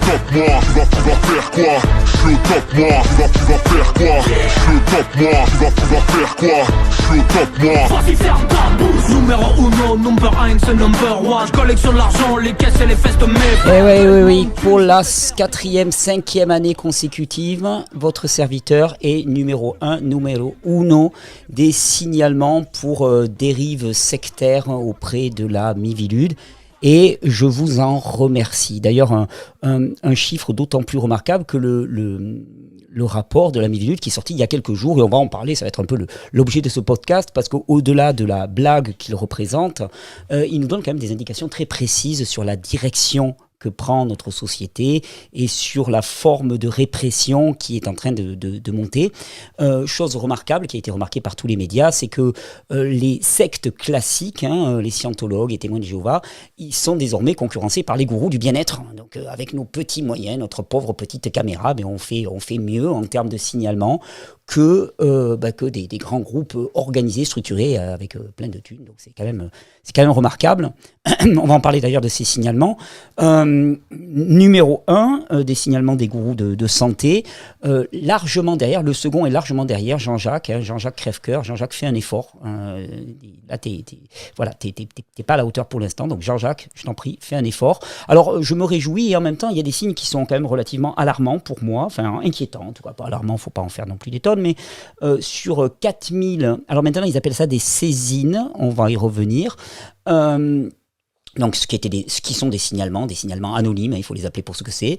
top, moi, tu vas faire quoi? Je suis au top, moi, tu vas faire quoi? Je suis au top, moi, tu vas faire quoi? Je suis au top, moi. Vas-y ferme ta bouche. Numéro uno, number 1, c'est number one. Je collectionne l'argent, les caisses et les fesses de mes. Oui, pour la 4e, 5e année consécutive, votre serviteur est numéro uno des signalements pour dérives sectaires auprès de la Miviludes. Et je vous en remercie. D'ailleurs, un chiffre d'autant plus remarquable que le rapport de la Miviludes qui est sorti il y a quelques jours, et on va en parler, ça va être un peu l'objet de ce podcast, parce qu'au-delà de la blague qu'il représente, il nous donne quand même des indications très précises sur la direction que prend notre société et sur la forme de répression qui est en train de monter. Chose remarquable, qui a été remarquée par tous les médias, c'est que les sectes classiques, les scientologues et témoins de Jéhovah, ils sont désormais concurrencés par les gourous du bien-être. Donc avec nos petits moyens, notre pauvre petite caméra, on fait mieux en termes de signalement que des grands groupes organisés, structurés, avec plein de thunes. Donc c'est quand même remarquable. On va en parler d'ailleurs de ces signalements. Numéro 1, des signalements des gourous de santé. Largement derrière, le second est largement derrière Jean-Jacques. Jean-Jacques crève-cœur. Jean-Jacques fait un effort. Là, t'es pas à la hauteur pour l'instant. Donc Jean-Jacques, je t'en prie, fais un effort. Alors, je me réjouis et en même temps, il y a des signes qui sont quand même relativement alarmants pour moi. Enfin, inquiétants. En tout cas, pas alarmants, faut pas en faire non plus des tonnes. Mais sur 4000... Alors maintenant, ils appellent ça des saisines. On va y revenir. Donc, ce qui sont des signalements anonymes, il faut les appeler pour ce que c'est.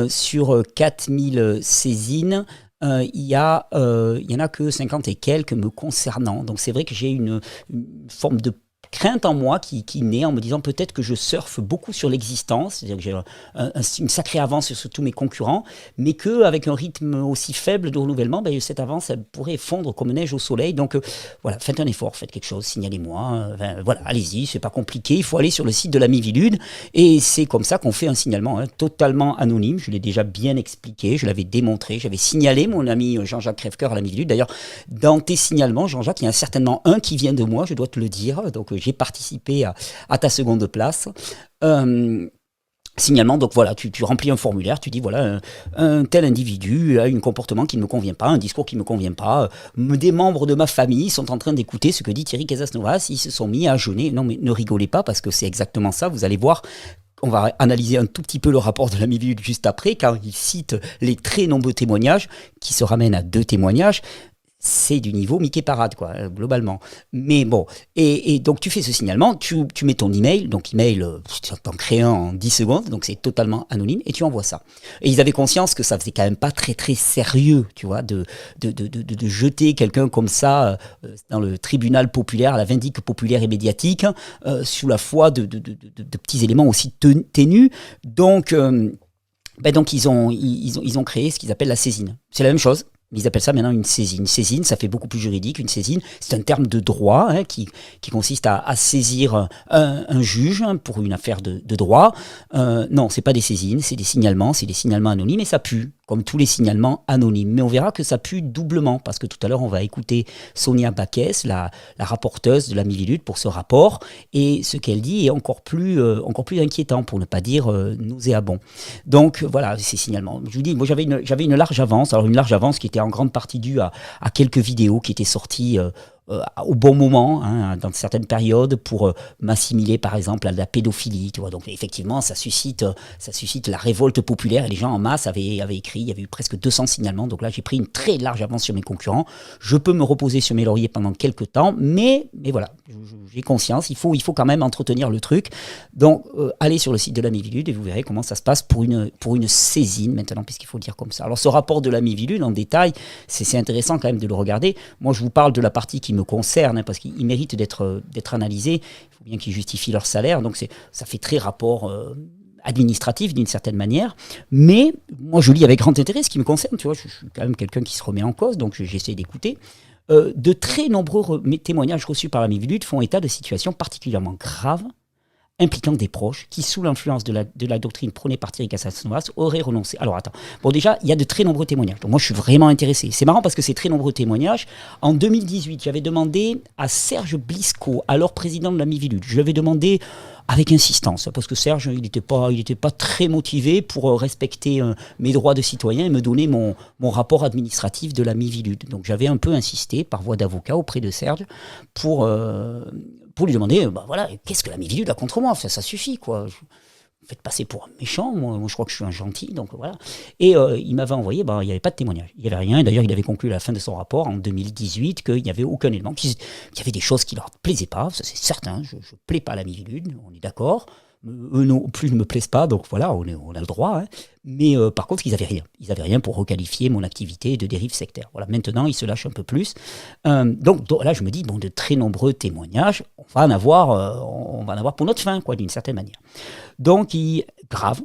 Sur 4000 saisines, il y en a que 50 et quelques me concernant. Donc, c'est vrai que j'ai une forme de crainte en moi qui naît en me disant peut-être que je surfe beaucoup sur l'existence, c'est-à-dire que j'ai une sacrée avance sur tous mes concurrents, mais qu'avec un rythme aussi faible de renouvellement, cette avance elle pourrait fondre comme neige au soleil. Donc voilà, faites un effort, faites quelque chose, signalez-moi, voilà, allez-y, c'est pas compliqué, il faut aller sur le site de la Miviludes et c'est comme ça qu'on fait un signalement totalement anonyme. Je l'ai déjà bien expliqué, je l'avais démontré, j'avais signalé mon ami Jean-Jacques Crèvecoeur à la Miviludes. D'ailleurs, dans tes signalements, Jean-Jacques, il y en a certainement un qui vient de moi, je dois te le dire, donc j'ai participé à ta seconde place. Signalement, donc voilà, tu remplis un formulaire, tu dis voilà, un tel individu a un comportement qui ne me convient pas, un discours qui ne me convient pas, des membres de ma famille sont en train d'écouter ce que dit Thierry Casasnovas, ils se sont mis à jeûner. Non mais ne rigolez pas parce que c'est exactement ça, vous allez voir. On va analyser un tout petit peu le rapport de la Miviludes juste après, car il cite les très nombreux témoignages qui se ramènent à 2 témoignages. C'est du niveau Mickey Parade, quoi, globalement. Mais bon, et donc tu fais ce signalement, tu mets ton email, donc email, tu en crées un en 10 secondes, donc c'est totalement anonyme, et tu envoies ça. Et ils avaient conscience que ça faisait quand même pas très très sérieux, tu vois, de jeter quelqu'un comme ça dans le tribunal populaire, la vindicte populaire et médiatique, sous la foi de petits éléments aussi ténus. Donc ils ont créé ce qu'ils appellent la saisine. C'est la même chose. Ils appellent ça maintenant une saisine. Une saisine, ça fait beaucoup plus juridique. Une saisine, c'est un terme de droit qui consiste à saisir un juge pour une affaire de droit. Non, c'est pas des saisines, c'est des signalements anonymes et ça pue, comme tous les signalements anonymes. Mais on verra que ça pue doublement, parce que tout à l'heure, on va écouter Sonia Baquès, la rapporteuse de la Miviludes, pour ce rapport. Et ce qu'elle dit est encore plus inquiétant, pour ne pas dire nauséabond. Donc voilà, ces signalements. Je vous dis, moi j'avais une large avance. Alors une large avance qui était en grande partie due à quelques vidéos qui étaient sorties au bon moment, dans certaines périodes, pour m'assimiler par exemple à la pédophilie, tu vois. Donc effectivement, ça suscite la révolte populaire, et les gens en masse avaient écrit, il y avait eu presque 200 signalements, donc là j'ai pris une très large avance sur mes concurrents. Je peux me reposer sur mes lauriers pendant quelques temps, mais voilà, j'ai conscience, il faut quand même entretenir le truc. Donc allez sur le site de la Miviludes et vous verrez comment ça se passe pour une saisine maintenant, puisqu'il faut le dire comme ça. Alors ce rapport de la Miviludes en détail, c'est intéressant quand même de le regarder. Moi je vous parle de la partie qui me concerne, parce qu'ils méritent d'être analysés. Il faut bien qu'ils justifient leur salaire, donc ça fait très rapport administratif d'une certaine manière, mais moi je lis avec grand intérêt ce qui me concerne, tu vois, je suis quand même quelqu'un qui se remet en cause, donc j'essaie d'écouter. De très nombreux témoignages reçus par la Miviludes font état de situations particulièrement graves impliquant des proches qui, sous l'influence de la doctrine prônée par Thierry Casasnovas, auraient renoncé. Alors attends, bon déjà, il y a de très nombreux témoignages. Donc moi, je suis vraiment intéressé. C'est marrant parce que ces très nombreux témoignages, en 2018, j'avais demandé à Serge Blisco, alors président de la Miviludes, je lui avais demandé avec insistance, parce que Serge, il n'était pas très motivé pour respecter mes droits de citoyen et me donner mon rapport administratif de la Miviludes. Donc j'avais un peu insisté par voie d'avocat auprès de Serge pour lui demander, voilà, qu'est-ce que la Miviludes a contre moi, ça suffit, quoi. Vous faites passer pour un méchant, moi je crois que je suis un gentil, donc voilà. Et il m'avait envoyé, il n'y avait pas de témoignage, il n'y avait rien. Et d'ailleurs, il avait conclu à la fin de son rapport, en 2018, qu'il n'y avait aucun élément, qu'il y avait des choses qui ne leur plaisaient pas, ça c'est certain, je ne plais pas à la Miviludes, on est d'accord. Eux non plus ne me plaisent pas, donc voilà, on a le droit. Hein. Mais par contre, ils n'avaient rien. Ils n'avaient rien pour requalifier mon activité de dérive sectaire. Voilà, maintenant, ils se lâchent un peu plus. Donc là, je me dis, de très nombreux témoignages, on va en avoir pour notre fin, quoi, d'une certaine manière. Donc, grave,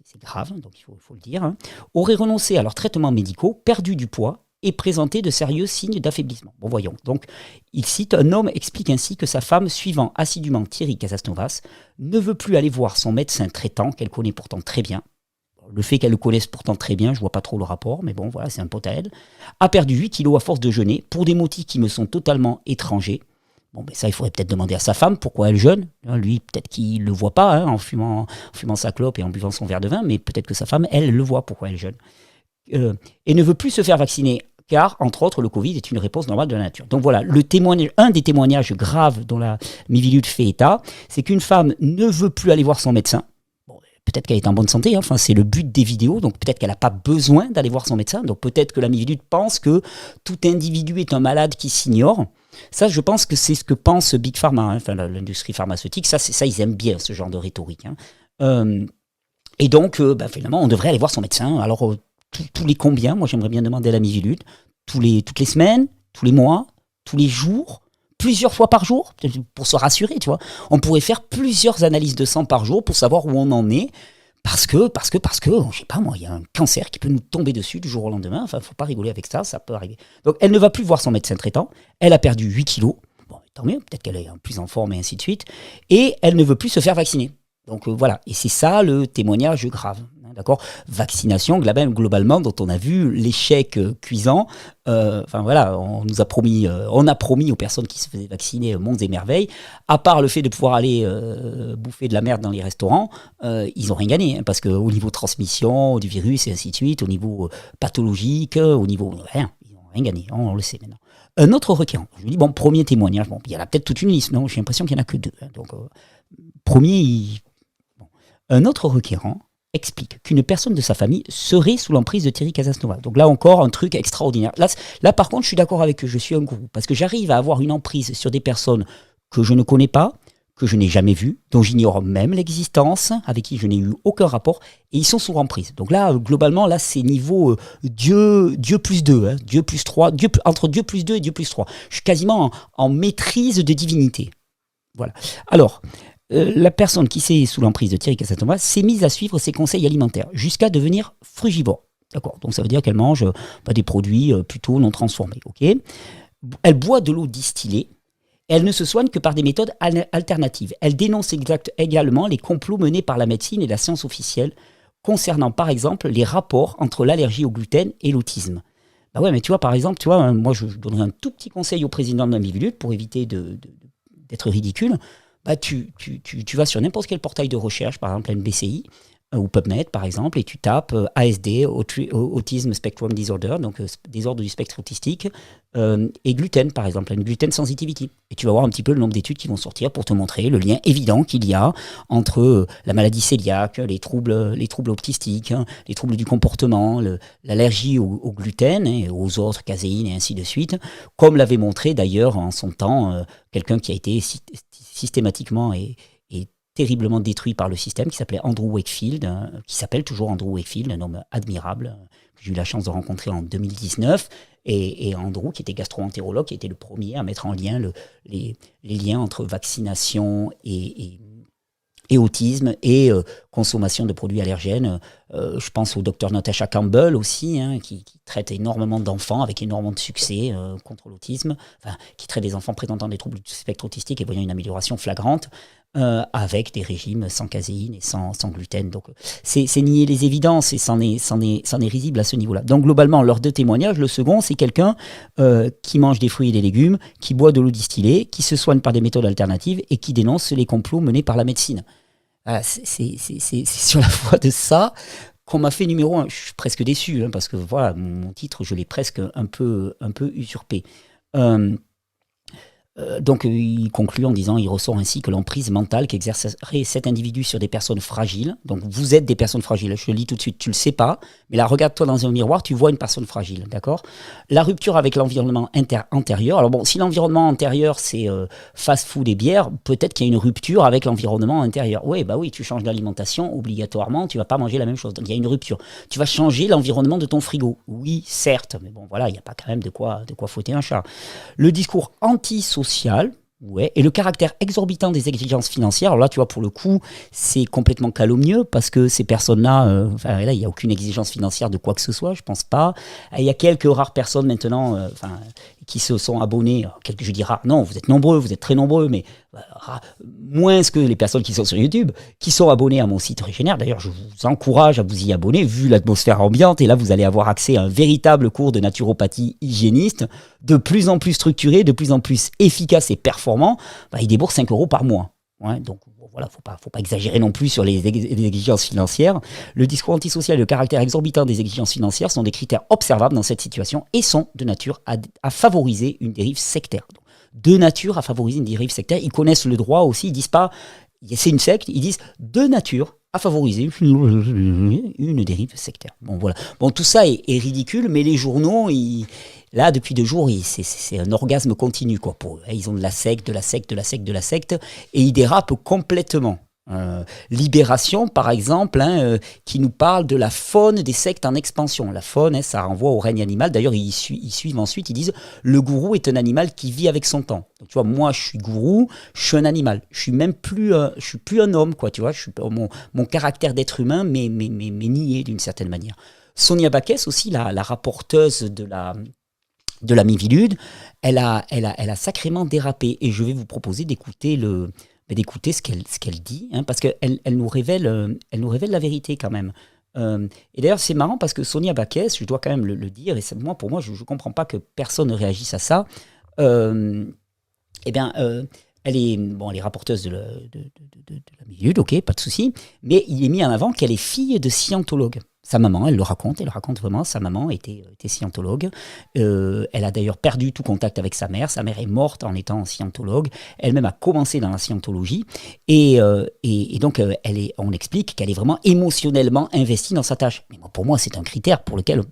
c'est grave, donc il faut le dire, hein, auraient renoncé à leurs traitements médicaux, perdu du poids, et présenter de sérieux signes d'affaiblissement. Bon, voyons. Donc, il cite, un homme explique ainsi que sa femme, suivant assidûment Thierry Casasnovas, ne veut plus aller voir son médecin traitant, qu'elle connaît pourtant très bien. Le fait qu'elle le connaisse pourtant très bien, je vois pas trop le rapport, mais bon, voilà, c'est un pote à elle. A perdu 8 kilos à force de jeûner, pour des motifs qui me sont totalement étrangers. Bon, ben ça, il faudrait peut-être demander à sa femme pourquoi elle jeûne. Lui, peut-être qu'il le voit pas, hein, en fumant sa clope et en buvant son verre de vin, mais peut-être que sa femme, elle, le voit pourquoi elle jeûne. Et ne veut plus se faire vacciner, car, entre autres, le Covid est une réponse normale de la nature. Donc voilà, un des témoignages graves dont la Miviludes fait état, c'est qu'une femme ne veut plus aller voir son médecin. Bon, peut-être qu'elle est en bonne santé, hein, enfin, c'est le but des vidéos, donc peut-être qu'elle n'a pas besoin d'aller voir son médecin, donc peut-être que la Miviludes pense que tout individu est un malade qui s'ignore. Ça, je pense que c'est ce que pense Big Pharma, hein, enfin, l'industrie pharmaceutique, ça, ils aiment bien ce genre de rhétorique. Hein. Et donc, finalement, on devrait aller voir son médecin. Alors, tous les combien? Moi, j'aimerais bien demander à la Miviludes. Toutes les semaines, tous les mois, tous les jours, plusieurs fois par jour, pour se rassurer, tu vois. On pourrait faire plusieurs analyses de sang par jour pour savoir où on en est. Parce que, je sais pas moi, il y a un cancer qui peut nous tomber dessus du jour au lendemain. Enfin, faut pas rigoler avec ça peut arriver. Donc, elle ne va plus voir son médecin traitant. Elle a perdu 8 kilos. Bon, tant mieux, peut-être qu'elle est plus en forme et ainsi de suite. Et elle ne veut plus se faire vacciner. Donc voilà, et c'est ça le témoignage grave, hein, d'accord. Vaccination globalement, dont on a vu l'échec cuisant. Enfin voilà, on a promis aux personnes qui se faisaient vacciner monts et merveilles. À part le fait de pouvoir aller bouffer de la merde dans les restaurants, ils n'ont rien gagné, hein, parce qu'au niveau transmission du virus et ainsi de suite, au niveau pathologique, au niveau rien, ils n'ont rien gagné. On le sait maintenant. Un autre requérant. Je me dis premier témoignage. Bon, il y en a peut-être toute une liste. Non, j'ai l'impression qu'il n'y en a que 2. Hein, donc un autre requérant explique qu'une personne de sa famille serait sous l'emprise de Thierry Casasnovas. Donc là encore, un truc extraordinaire. Là par contre, je suis d'accord avec eux, je suis un gourou, parce que j'arrive à avoir une emprise sur des personnes que je ne connais pas, que je n'ai jamais vues, dont j'ignore même l'existence, avec qui je n'ai eu aucun rapport, et ils sont sous emprise. Donc là, globalement, c'est niveau Dieu plus 2, hein, Dieu plus 3, entre Dieu plus 2 et Dieu plus 3. Je suis quasiment en maîtrise de divinité. Voilà. Alors, la personne qui s'est sous l'emprise de Thierry Casasnovas s'est mise à suivre ses conseils alimentaires jusqu'à devenir frugivore. D'accord. Donc ça veut dire qu'elle mange des produits plutôt non transformés. Ok. Elle boit de l'eau distillée. Elle ne se soigne que par des méthodes alternatives. Elle dénonce également les complots menés par la médecine et la science officielle concernant par exemple les rapports entre l'allergie au gluten et l'autisme. Bah ouais, mais tu vois, par exemple, moi je donnerais un tout petit conseil au président de la Miviludes pour éviter d'être ridicule. Tu vas sur n'importe quel portail de recherche, par exemple NBCI ou PubMed par exemple, et tu tapes ASD, Autism Spectrum Disorder, donc désordre du spectre autistique, et gluten par exemple, une gluten sensitivity. Et tu vas voir un petit peu le nombre d'études qui vont sortir pour te montrer le lien évident qu'il y a entre la maladie cœliaque, les troubles autistiques, les troubles du comportement, l'allergie au gluten et aux autres, caséine et ainsi de suite, comme l'avait montré d'ailleurs en son temps quelqu'un qui a été systématiquement et terriblement détruit par le système, qui s'appelait Andrew Wakefield, qui s'appelle toujours Andrew Wakefield, un homme admirable, que j'ai eu la chance de rencontrer en 2019, et Andrew, qui était gastro-entérologue, qui était le premier à mettre en lien les liens entre vaccination et autisme et consommation de produits allergènes. Je pense au docteur Natasha Campbell aussi, hein, qui traite énormément d'enfants avec énormément de succès contre l'autisme, qui traite des enfants présentant des troubles du spectre autistique et voyant une amélioration flagrante. avec des régimes sans caséine et sans gluten. Donc c'est nier les évidences et c'en est risible à ce niveau-là. Donc globalement, leurs 2 témoignages, le second, c'est quelqu'un qui mange des fruits et des légumes, qui boit de l'eau distillée, qui se soigne par des méthodes alternatives et qui dénonce les complots menés par la médecine. Voilà, c'est sur la foi de ça qu'on m'a fait numéro 1. Je suis presque déçu, parce que voilà, mon titre, je l'ai presque un peu usurpé. Donc il conclut en disant, il ressort ainsi que l'emprise mentale qu'exercerait cet individu sur des personnes fragiles. Donc vous êtes des personnes fragiles, je le lis tout de suite, tu le sais pas, mais là regarde-toi dans un miroir, tu vois une personne fragile, d'accord ? La rupture avec l'environnement antérieur, alors bon, si l'environnement antérieur c'est fast-food et bière, peut-être qu'il y a une rupture avec l'environnement intérieur. Oui, bah oui, tu changes d'alimentation, obligatoirement, tu vas pas manger la même chose, donc il y a une rupture. Tu vas changer l'environnement de ton frigo, oui, certes, mais bon voilà, il n'y a pas quand même de quoi fouetter un chat. Le discours antisocial, ouais, et le caractère exorbitant des exigences financières, alors là, tu vois, pour le coup, c'est complètement calomnieux parce que ces personnes-là, là, il n'y a aucune exigence financière de quoi que ce soit, je pense pas. Il y a quelques rares personnes maintenant qui se sont abonnées, je dis rares, non, vous êtes nombreux, vous êtes très nombreux, mais moins que les personnes qui sont sur YouTube, qui sont abonnées à mon site Régénère. D'ailleurs, je vous encourage à vous y abonner, vu l'atmosphère ambiante, et là, vous allez avoir accès à un véritable cours de naturopathie hygiéniste, de plus en plus structuré, de plus en plus efficace et performant. Il débourse 5 € par mois. Ouais, donc voilà, faut pas exagérer non plus sur les exigences financières. Le discours antisocial et le caractère exorbitant des exigences financières sont des critères observables dans cette situation et sont de nature à favoriser une dérive sectaire. Donc, de nature à favoriser une dérive sectaire. Ils connaissent le droit aussi, ils disent pas c'est une secte, ils disent de nature à favoriser une dérive sectaire. Bon voilà. Bon, tout ça est ridicule, mais les journaux, là, depuis 2 jours, c'est un orgasme continu, quoi, pour eux. Ils ont de la secte, et ils dérapent complètement. Libération, par exemple, qui nous parle de la faune des sectes en expansion. La faune, ça renvoie au règne animal. D'ailleurs, ils suivent ensuite, ils disent le gourou est un animal qui vit avec son temps. Donc, tu vois, moi, je suis gourou, je suis un animal. Je suis même plus, je suis plus un homme, quoi. Tu vois, mon caractère d'être humain, mais nié d'une certaine manière. Sonia Backès aussi, la rapporteuse de la Miviludes, elle a sacrément dérapé. Et je vais vous proposer d'écouter ce qu'elle dit, parce qu'elle nous révèle la vérité quand même. Et d'ailleurs, c'est marrant parce que Sonia Backès, je dois quand même le dire, et pour moi, je ne comprends pas que personne ne réagisse à ça. Elle est rapporteuse de la Miviludes, ok, pas de souci, mais il est mis en avant qu'elle est fille de scientologue. Sa maman, elle raconte vraiment, sa maman était scientologue. Elle a d'ailleurs perdu tout contact avec sa mère. Sa mère est morte en étant scientologue. Elle-même a commencé dans la scientologie. Et donc, on explique qu'elle est vraiment émotionnellement investie dans sa tâche. Mais pour moi, c'est un critère pour lequel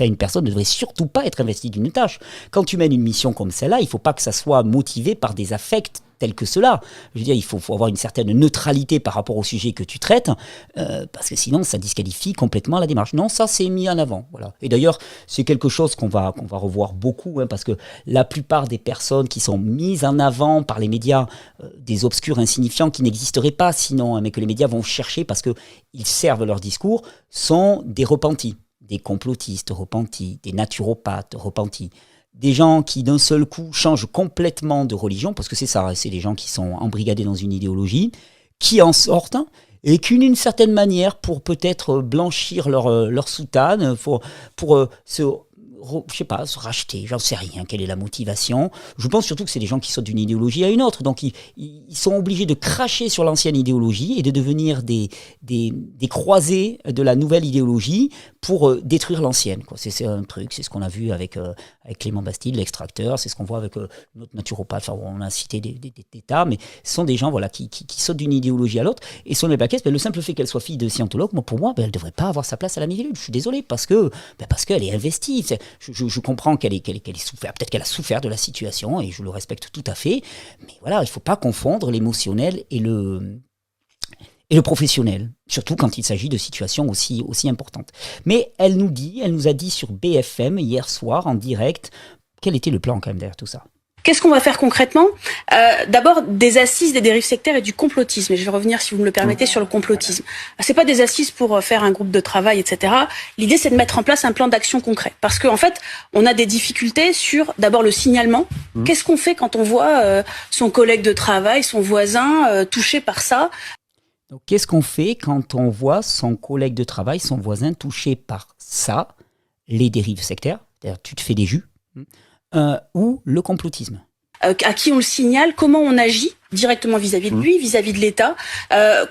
une personne ne devrait surtout pas être investie d'une tâche. Quand tu mènes une mission comme celle-là, il ne faut pas que ça soit motivé par des affects tels que cela. Je veux dire, il faut avoir une certaine neutralité par rapport au sujet que tu traites, parce que sinon, ça disqualifie complètement la démarche. Non, ça, c'est mis en avant. Voilà. Et d'ailleurs, c'est quelque chose qu'on va revoir beaucoup, parce que la plupart des personnes qui sont mises en avant par les médias, des obscurs insignifiants qui n'existeraient pas sinon, mais que les médias vont chercher parce qu'ils servent leur discours, sont des repentis, des complotistes repentis, des naturopathes repentis. Des gens qui d'un seul coup changent complètement de religion, parce que c'est ça, c'est des gens qui sont embrigadés dans une idéologie, qui en sortent et qui d'une certaine manière, pour peut-être blanchir leur soutane, pour se racheter, j'en sais rien, quelle est la motivation. Je pense surtout que c'est des gens qui sautent d'une idéologie à une autre, donc ils sont obligés de cracher sur l'ancienne idéologie et de devenir des croisés de la nouvelle idéologie pour détruire l'ancienne, quoi. C'est un truc, c'est ce qu'on a vu avec Clément Bastide, l'extracteur, c'est ce qu'on voit avec notre naturopathe, on a cité des tas, mais ce sont des gens qui sautent d'une idéologie à l'autre. Et Sonia Backès, le simple fait qu'elle soit fille de scientologue, pour moi, elle ne devrait pas avoir sa place à la Miviludes. Je suis désolé, parce qu'elle est investie. Je comprends qu'elle ait souffert, peut-être qu'elle a souffert de la situation, et je le respecte tout à fait, mais voilà, il ne faut pas confondre l'émotionnel et le professionnel, surtout quand il s'agit de situations aussi importantes. Mais elle nous a dit sur BFM hier soir en direct, quel était le plan quand même derrière tout ça. Qu'est-ce qu'on va faire concrètement ? D'abord, des assises des dérives sectaires et du complotisme. Et je vais revenir, si vous me le permettez, sur le complotisme. C'est pas des assises pour faire un groupe de travail, etc. L'idée, c'est de mettre en place un plan d'action concret. Parce qu'en fait, on a des difficultés sur, d'abord, le signalement. Qu'est-ce qu'on fait quand on voit son collègue de travail, son voisin touché par ça ? Donc, qu'est-ce qu'on fait quand on voit son collègue de travail, son voisin touché par ça, les dérives sectaires, c'est-à-dire tu te fais des jus, ou le complotisme. À qui on le signale, comment on agit directement vis-à-vis de lui, vis-à-vis de l'État,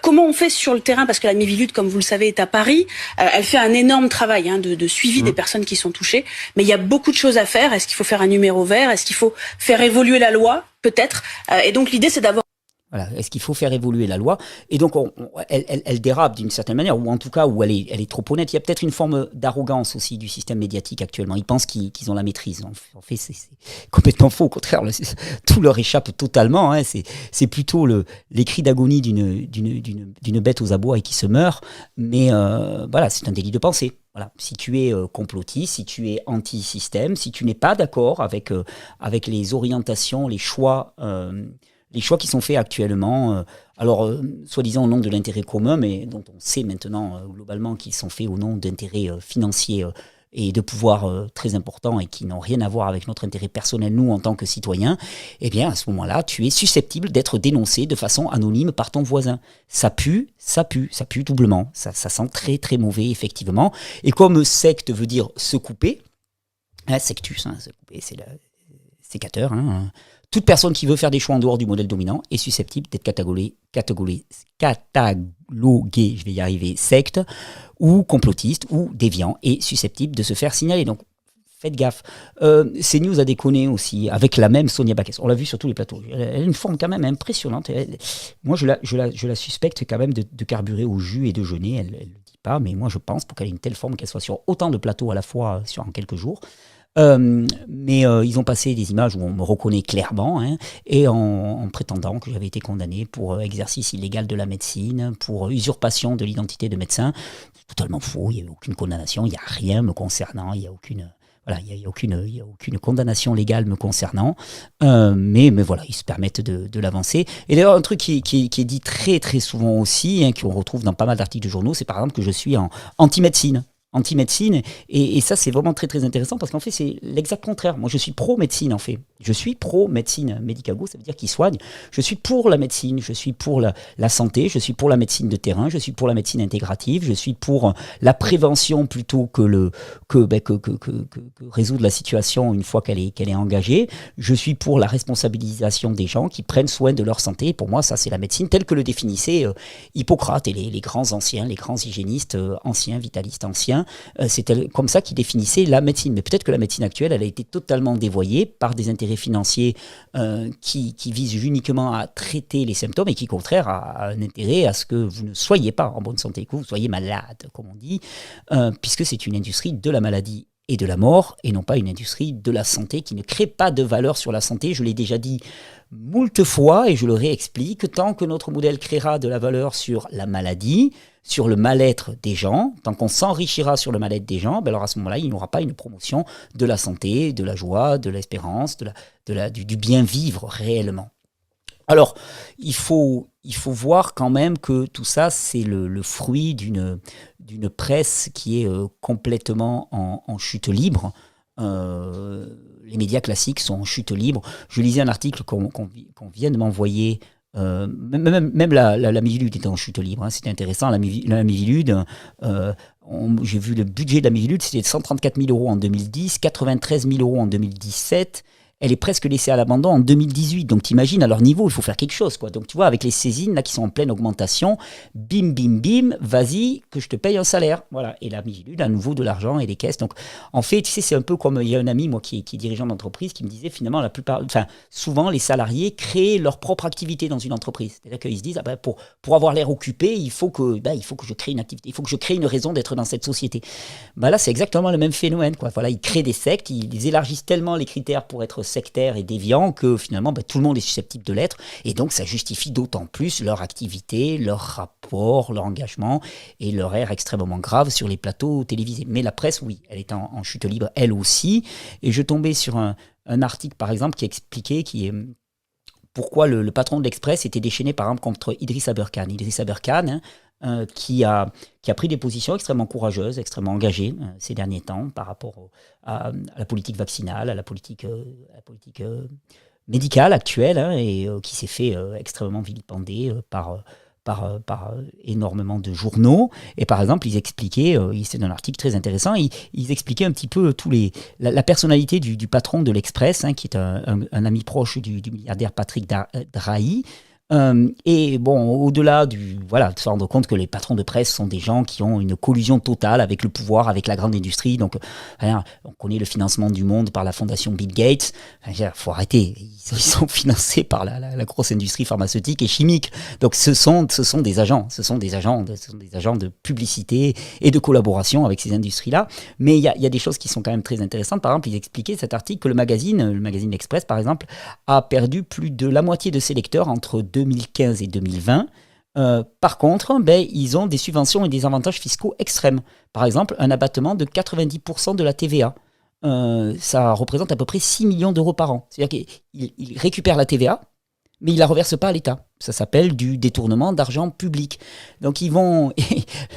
comment on fait sur le terrain, parce que la Miviludes, comme vous le savez, est à Paris, elle fait un énorme travail de suivi des personnes qui sont touchées, mais il y a beaucoup de choses à faire. Est-ce qu'il faut faire un numéro vert ? Est-ce qu'il faut faire évoluer la loi ? Peut-être. Et donc l'idée, c'est d'avoir... Voilà. Est-ce qu'il faut faire évoluer la loi ? Et donc, elle dérape d'une certaine manière, ou en tout cas, où elle est trop honnête. Il y a peut-être une forme d'arrogance aussi du système médiatique actuellement. Ils pensent qu'ils ont la maîtrise. En fait, c'est complètement faux. Au contraire, tout leur échappe totalement. C'est plutôt les cris d'agonie d'une bête aux abois et qui se meurt. Mais voilà, c'est un délit de pensée. Voilà. Si tu es complotiste, si tu es anti-système, si tu n'es pas d'accord avec les orientations, les choix qui sont faits actuellement, soi-disant au nom de l'intérêt commun, mais dont on sait maintenant globalement qu'ils sont faits au nom d'intérêts financiers et de pouvoirs très importants et qui n'ont rien à voir avec notre intérêt personnel, nous, en tant que citoyens, eh bien, à ce moment-là, tu es susceptible d'être dénoncé de façon anonyme par ton voisin. Ça pue doublement. Ça sent très, très mauvais, effectivement. Et comme secte veut dire se couper, sectus, se couper, c'est le sécateur, toute personne qui veut faire des choix en dehors du modèle dominant est susceptible d'être cataloguée, je vais y arriver, secte, ou complotiste, ou déviant, et susceptible de se faire signaler. Donc, faites gaffe. CNews a déconné aussi, avec la même Sonia Backes. On l'a vu sur tous les plateaux. Elle a une forme quand même impressionnante. Moi, je la suspecte quand même de carburer au jus et de jeûner. Elle ne le dit pas, mais moi, je pense, pour qu'elle ait une telle forme, qu'elle soit sur autant de plateaux à la fois en quelques jours. Mais ils ont passé des images où on me reconnaît clairement, et en prétendant que j'avais été condamné pour exercice illégal de la médecine, pour usurpation de l'identité de médecin. C'est totalement faux, il n'y a aucune condamnation, il n'y a rien me concernant, il n'y a aucune condamnation légale me concernant, mais voilà, ils se permettent de l'avancer. Et d'ailleurs, un truc qui est dit très très souvent aussi, qu'on retrouve dans pas mal d'articles de journaux, c'est par exemple que je suis anti-médecine, et ça c'est vraiment très très intéressant parce qu'en fait c'est l'exact contraire. Moi je suis pro-médecine en fait. Je suis pro-médecine médicago, ça veut dire qu'il soigne. Je suis pour la médecine, je suis pour la santé, je suis pour la médecine de terrain, je suis pour la médecine intégrative, je suis pour la prévention plutôt que résoudre la situation une fois qu'elle est engagée. Je suis pour la responsabilisation des gens qui prennent soin de leur santé. Et pour moi, ça c'est la médecine telle que le définissait Hippocrate et les grands anciens, les grands hygiénistes anciens, vitalistes anciens. C'était comme ça qu'ils définissaient la médecine. Mais peut-être que la médecine actuelle, elle a été totalement dévoyée par des intérêts financiers qui visent uniquement à traiter les symptômes et qui, au contraire, a un intérêt à ce que vous ne soyez pas en bonne santé, que vous soyez malade, comme on dit, puisque c'est une industrie de la maladie et de la mort, et non pas une industrie de la santé qui ne crée pas de valeur sur la santé. Je l'ai déjà dit moult fois et je le réexplique, tant que notre modèle créera de la valeur sur la maladie, sur le mal-être des gens, tant qu'on s'enrichira sur le mal-être des gens, alors à ce moment-là, il n'y aura pas une promotion de la santé, de la joie, de l'espérance, du bien-vivre réellement. Alors, il faut voir quand même que tout ça, c'est le fruit d'une presse qui est complètement en chute libre. Les médias classiques sont en chute libre. Je lisais un article qu'on vient de m'envoyer. Même la Miviludes était en chute libre, c'était intéressant. La Miviludes, j'ai vu le budget de la Miviludes, c'était de 134 000 € en 2010, 93 000 € en 2017. Elle est presque laissée à l'abandon en 2018. Donc t'imagines, à leur niveau, il faut faire quelque chose, quoi. Donc tu vois, avec les saisines là qui sont en pleine augmentation, bim, vas-y, que je te paye un salaire. Voilà. Et la Miviludes, à nouveau de l'argent et des caisses. Donc en fait, tu sais, c'est un peu comme, il y a un ami, moi, qui est dirigeant d'entreprise, qui me disait finalement, souvent les salariés créent leur propre activité dans une entreprise. C'est-à-dire qu'ils se disent, pour avoir l'air occupé, il faut que je crée une activité, il faut que je crée une raison d'être dans cette société. Là, c'est exactement le même phénomène, quoi. Voilà, ils créent des sectes, ils élargissent tellement les critères pour être sectaires et déviants que finalement tout le monde est susceptible de l'être, et donc ça justifie d'autant plus leur activité, leur rapport, leur engagement et leur air extrêmement grave sur les plateaux télévisés. Mais la presse, oui, elle est en chute libre elle aussi, et je tombais sur un article par exemple qui expliquait pourquoi le patron de l'Express était déchaîné par exemple contre Idriss Aberkane. Idriss Aberkane, qui a pris des positions extrêmement courageuses, extrêmement engagées ces derniers temps par rapport à la politique vaccinale, à la politique médicale actuelle, et qui s'est fait extrêmement vilipender par énormément de journaux. Et par exemple, ils expliquaient, c'est un article très intéressant, ils expliquaient un petit peu la personnalité du patron de l'Express, qui est un ami proche du milliardaire Patrick Drahi. Et bon, au-delà de se rendre compte que les patrons de presse sont des gens qui ont une collusion totale avec le pouvoir, avec la grande industrie. Donc, on connaît le financement du monde par la fondation Bill Gates. Faut arrêter. Ils sont financés par la grosse industrie pharmaceutique et chimique. Donc, ce sont des agents. Ce sont des agents de publicité et de collaboration avec ces industries-là. Mais il y a des choses qui sont quand même très intéressantes. Par exemple, ils expliquaient cet article que le magazine L'Express, par exemple, a perdu plus de la moitié de ses lecteurs entre 2015 et 2020. Par contre, ils ont des subventions et des avantages fiscaux extrêmes. Par exemple, un abattement de 90% de la TVA. Ça représente à peu près 6 millions d'euros par an. C'est-à-dire qu'ils récupèrent la TVA, mais ils ne la reversent pas à l'État. Ça s'appelle du détournement d'argent public. Donc ils vont...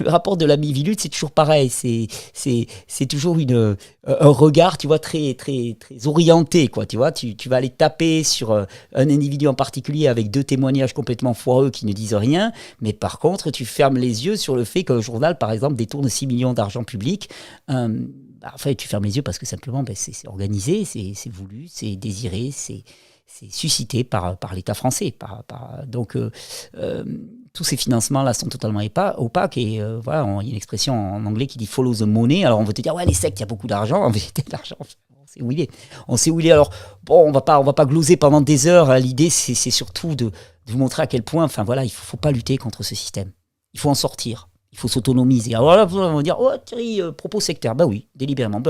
Le rapport de la Miviludes, c'est toujours pareil. C'est toujours un regard, tu vois, très, très, très orienté, quoi. Tu vois, tu vas aller taper sur un individu en particulier avec 2 témoignages complètement foireux qui ne disent rien. Mais par contre, tu fermes les yeux sur le fait qu'un journal, par exemple, détourne 6 millions d'argent public. Tu fermes les yeux parce que simplement, c'est organisé, c'est voulu, c'est désiré, c'est suscité par l'État français. Donc, tous ces financements-là sont totalement opaques. Et il y a une expression en anglais qui dit « follow the money ». Alors, on veut te dire « ouais, les sectes, il y a beaucoup d'argent ». En vérité, l'argent, on sait où il est. Alors, bon, on va pas gloser pendant des heures. L'idée, c'est surtout de vous montrer à quel point, il ne faut pas lutter contre ce système. Il faut en sortir. Il faut s'autonomiser. Alors là, on va dire, oh Thierry, propos sectaire. Ben oui, délibérément.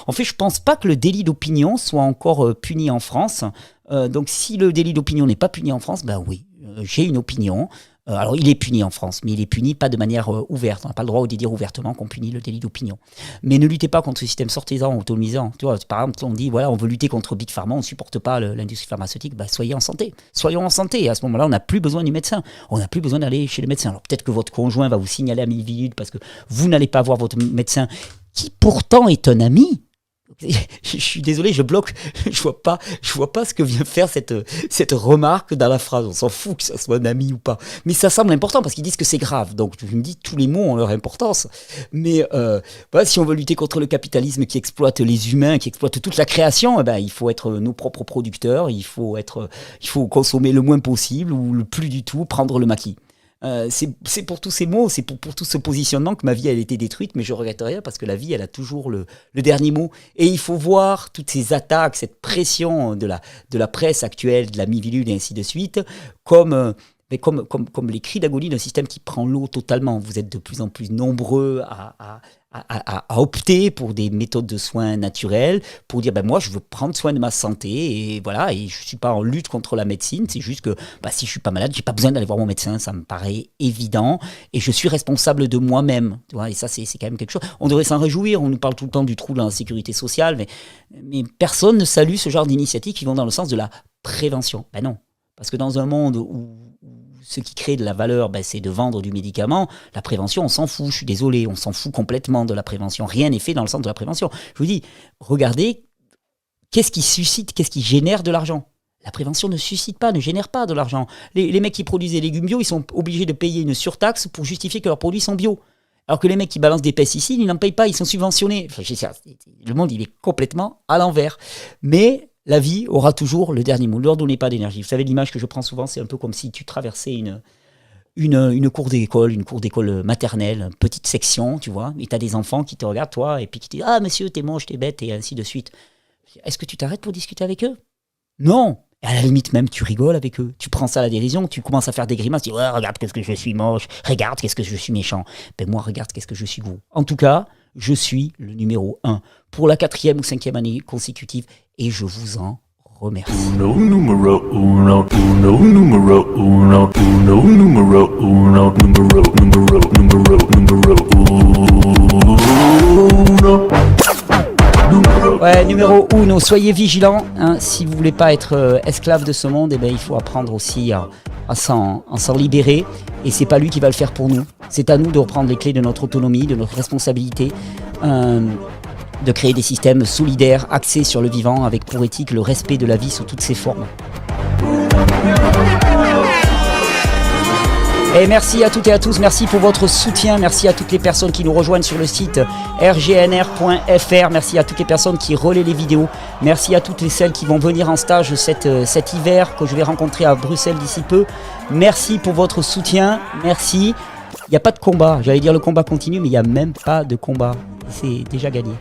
En fait, je ne pense pas que le délit d'opinion soit encore puni en France. Donc, si le délit d'opinion n'est pas puni en France, ben oui, j'ai une opinion. Alors, il est puni en France, mais il est puni pas de manière ouverte. On n'a pas le droit de dire ouvertement qu'on punit le délit d'opinion. Mais ne luttez pas contre ce système, sortez-en, autonomisant. Tu vois, par exemple, on dit, on veut lutter contre Big Pharma, on ne supporte pas l'industrie pharmaceutique, soyez en santé. Soyons en santé. Et à ce moment-là, on n'a plus besoin du médecin. On n'a plus besoin d'aller chez le médecin. Alors, peut-être que votre conjoint va vous signaler à Miviludes parce que vous n'allez pas voir votre médecin, qui pourtant est un ami. Je suis désolé, je bloque, je vois pas ce que vient faire cette remarque dans la phrase. On s'en fout que ça soit un ami ou pas. Mais ça semble important parce qu'ils disent que c'est grave. Donc je me dis, tous les mots ont leur importance. Mais si on veut lutter contre le capitalisme qui exploite les humains, qui exploite toute la création, il faut être nos propres producteurs, il faut consommer le moins possible ou le plus du tout, prendre le maquis. C'est pour tous ces mots, c'est pour tout ce positionnement que ma vie elle a été détruite, mais je regrette rien parce que la vie elle a toujours le dernier mot. Et il faut voir toutes ces attaques, cette pression de la presse actuelle, de la Miviludes et ainsi de suite, comme les cris d'agonie d'un système qui prend l'eau totalement. Vous êtes de plus en plus nombreux à opter pour des méthodes de soins naturels, pour dire moi je veux prendre soin de ma santé et voilà, et je suis pas en lutte contre la médecine, c'est juste que si je suis pas malade, j'ai pas besoin d'aller voir mon médecin, ça me paraît évident et je suis responsable de moi-même, tu vois, et ça c'est quand même quelque chose. On devrait s'en réjouir, on nous parle tout le temps du trou dans la sécurité sociale, mais personne ne salue ce genre d'initiatives qui vont dans le sens de la prévention. Non, parce que dans un monde où ce qui crée de la valeur, c'est de vendre du médicament. La prévention, on s'en fout, je suis désolé, on s'en fout complètement de la prévention. Rien n'est fait dans le sens de la prévention. Je vous dis, regardez, qu'est-ce qui génère de l'argent ? La prévention ne génère pas de l'argent. Les mecs qui produisent des légumes bio, ils sont obligés de payer une surtaxe pour justifier que leurs produits sont bio. Alors que les mecs qui balancent des pesticides, ils n'en payent pas, ils sont subventionnés. Le monde, il est complètement à l'envers. Mais la vie aura toujours le dernier mot. Ne leur donnez pas d'énergie. Vous savez, l'image que je prends souvent, c'est un peu comme si tu traversais une cour d'école maternelle, une petite section, tu vois, et tu as des enfants qui te regardent, toi, et puis qui te disent « Ah, monsieur, t'es moche, t'es bête », et ainsi de suite. Est-ce que tu t'arrêtes pour discuter avec eux ? Non. Et à la limite même, tu rigoles avec eux. Tu prends ça à la dérision, tu commences à faire des grimaces, tu dis « Ouais, regarde, qu'est-ce que je suis moche, regarde, qu'est-ce que je suis méchant. » Moi, regarde, qu'est-ce que je suis gros. En tout cas, je suis le numéro 1 pour la 4e ou 5e année consécutive et je vous en remercie. Uno numero uno, uno numero uno, uno numero uno, numero uno. Ouais, numéro 1, soyez vigilants, hein, si vous voulez pas être esclave de ce monde, eh ben, il faut apprendre aussi à s'en libérer, et c'est pas lui qui va le faire pour nous, c'est à nous de reprendre les clés de notre autonomie, de notre responsabilité, de créer des systèmes solidaires, axés sur le vivant, avec pour éthique le respect de la vie sous toutes ses formes. Et merci à toutes et à tous, merci pour votre soutien, merci à toutes les personnes qui nous rejoignent sur le site rgnr.fr, merci à toutes les personnes qui relaient les vidéos, merci à toutes celles qui vont venir en stage cet hiver, que je vais rencontrer à Bruxelles d'ici peu. Merci pour votre soutien, merci. Il n'y a pas de combat, j'allais dire le combat continue, mais il n'y a même pas de combat, c'est déjà gagné.